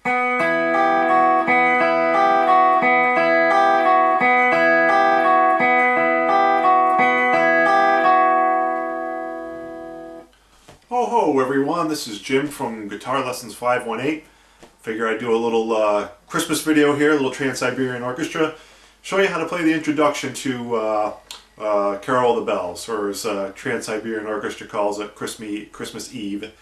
Oh ho everyone, this is Jim from Guitar Lessons 518. Figure I'd do a little Christmas video here, a little Trans-Siberian Orchestra. Show you how to play the introduction to Carol of the Bells, or as Trans-Siberian Orchestra calls it, Christmas Eve,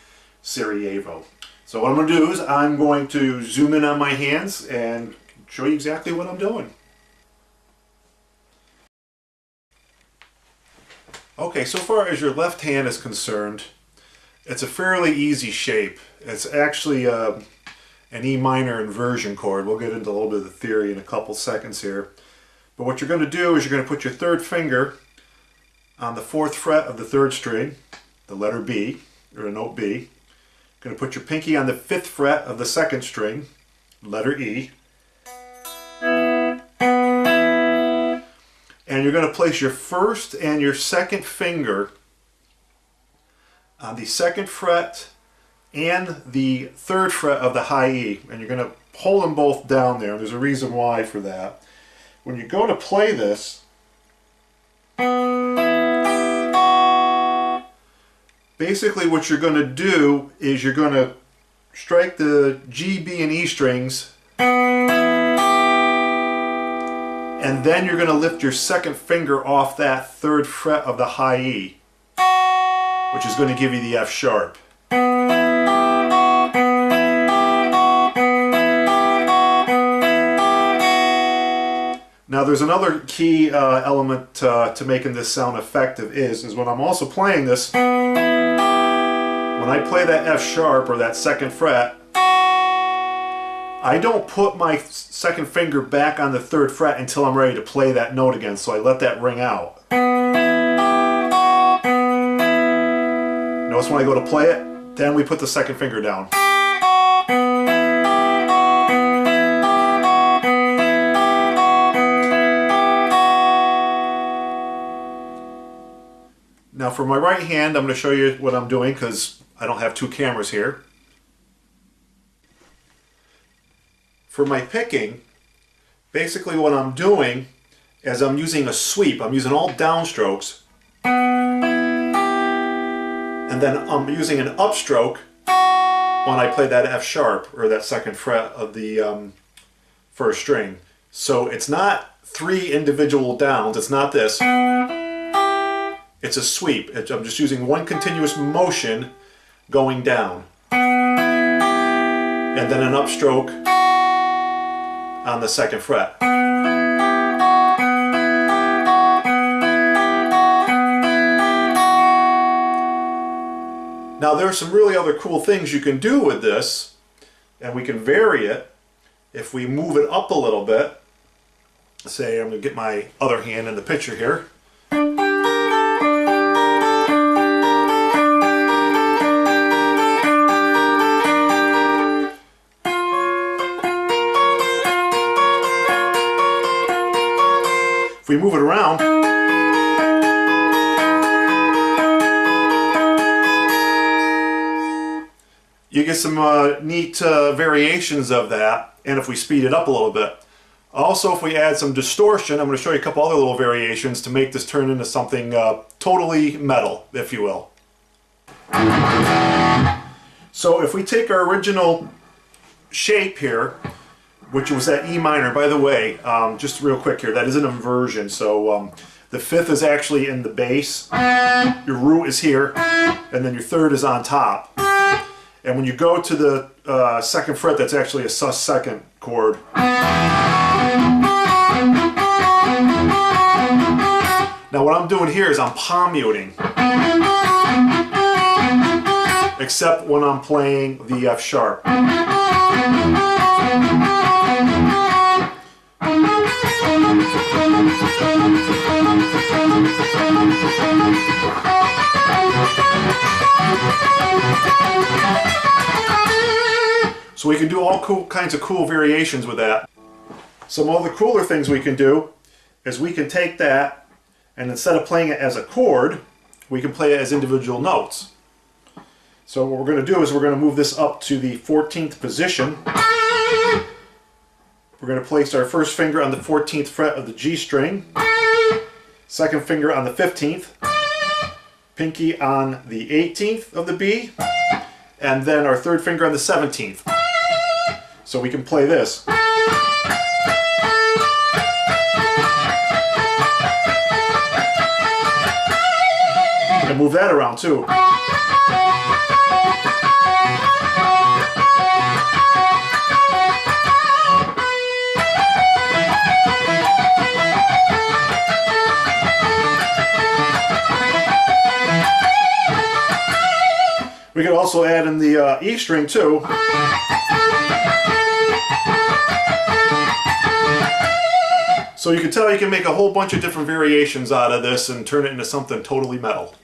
Sarajevo. So what I'm going to do is I'm going to zoom in on my hands and show you exactly what I'm doing. Okay, so far as your left hand is concerned, it's a fairly easy shape. It's actually an E minor inversion chord. We'll get into a little bit of the theory in a couple seconds here. But what you're going to do is you're going to put your third finger on the 4th fret of the 3rd string, the letter B, or a note B. You're going to put your pinky on the 5th fret of the 2nd string, letter E. And you're going to place your 1st and your 2nd finger on the 2nd fret and the 3rd fret of the high E, and you're going to hold them both down there. There's a reason why for that. When you go to play this, basically what you're going to do is you're going to strike the G, B, and E strings, and then you're going to lift your 2nd finger off that 3rd fret of the high E, which is going to give you the F sharp. Now there's another key element to making this sound effective is when I'm also playing this, when I play that F sharp or that 2nd fret, I don't put my 2nd finger back on the 3rd fret until I'm ready to play that note again, so I let that ring out. Notice when I go to play it, then we put the 2nd finger down. Now for my right hand, I'm going to show you what I'm doing because I don't have two cameras here. For my picking, basically what I'm doing is I'm using a sweep. I'm using all downstrokes. And then I'm using an upstroke when I play that F sharp, or that 2nd fret of the 1st string. So it's not 3 individual downs, it's not this. It's a sweep. I'm just using one continuous motion going down. And then an upstroke on the 2nd fret. Now there's some really other cool things you can do with this, and we can vary it if we move it up a little bit. Say I'm going to get my other hand in the picture here. If we move it around, you get some neat variations of that, and if we speed it up a little bit. Also, if we add some distortion, I'm going to show you a couple other little variations to make this turn into something totally metal, if you will. So if we take our original shape here, which was that E minor, by the way, just real quick here, that is an inversion, so the 5th is actually in the bass, your root is here, and then your 3rd is on top. And when you go to the 2nd fret, that's actually a sus2 chord. Now what I'm doing here is I'm palm muting, except when I'm playing the F sharp. So we can do all kinds of cool variations with that. Some other cooler things we can do is we can take that, and instead of playing it as a chord, we can play it as individual notes. So what we're going to do is we're going to move this up to the 14th position. We're going to place our first finger on the 14th fret of the G string, second finger on the 15th, pinky on the 18th of the B, and then our third finger on the 17th. So we can play this. And move that around too. We could also add in the E string too. So you can tell you can make a whole bunch of different variations out of this and turn it into something totally metal.